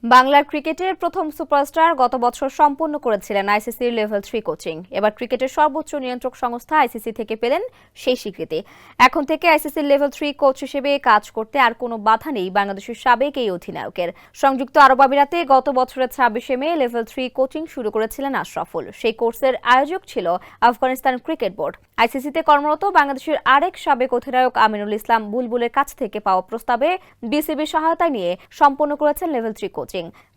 বাংলার ক্রিকেটের প্রথম সুপারস্টার গত বছর সম্পন্ন করেছিলেন আইসিসির লেভেল 3 কোচিং। এবার ক্রিকেটের সর্বোচ্চ নিয়ন্ত্রক সংস্থা আইসিসি থেকে পেলেন সেই স্বীকৃতি। এখন থেকে আইসিসির লেভেল 3 কোচ হিসেবে কাজ করতে আর কোনো বাধা নেই বাংলাদেশের সাবেক এই অধিনায়কের। সংযুক্ত আরব আমিরাতে গত বছরের 26শে মে লেভেল 3 কোচিং শুরু করেছিলেন আশরাফুল। সেই কোর্সের আয়োজক ছিল আফগানিস্তান ক্রিকেট বোর্ড। আইসিসিতে কর্মরত বাংলাদেশের আরেক সাবেক অধিনায়ক আমিনুল ইসলাম বুলবুলের কাছ থেকে পাওয়া প্রস্তাবে বিসিবির সহায়তা নিয়ে সম্পন্ন করেছেন লেভেল 3 কোচিং।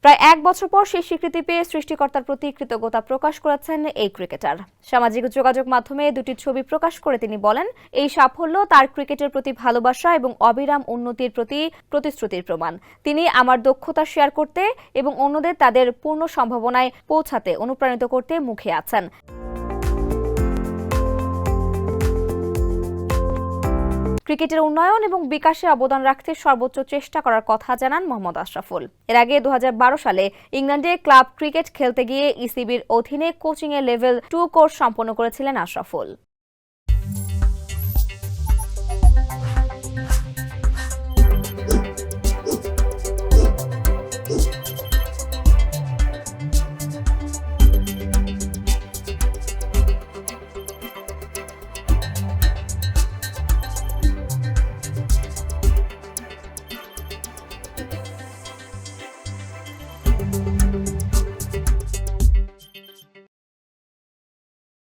প্রায় এক বছর পর সেই স্বীকৃতি পেয়ে সৃষ্টিকর্তার প্রতি কৃতজ্ঞতা প্রকাশ করেছেন এই ক্রিকেটার। সামাজিক যোগাযোগ মাধ্যমে দুটি ছবি প্রকাশ করে তিনি বলেন, এই সাফল্য তার ক্রিকেটের প্রতি ভালোবাসা এবং অবিরাম উন্নতির প্রতি প্রতিশ্রুতির প্রমাণ। তিনি আমার দক্ষতা শেয়ার করতে এবং অন্যদের তাদের পূর্ণ সম্ভাবনায় পৌঁছাতে অনুপ্রাণিত করতে মুখে আছেন। ক্রিকেটের উন্নয়ন এবং বিকাশে অবদান রাখতে সর্বোচ্চ চেষ্টা করার কথা জানান মোহাম্মদ আশরাফুল। এর আগে 2012 সালে ইংল্যান্ডে ক্লাব ক্রিকেট খেলতে গিয়ে ইসিবির অধীনে কোচিংয়ে লেভেল 2 কোর্স সম্পন্ন করেছিলেন আশরাফুল।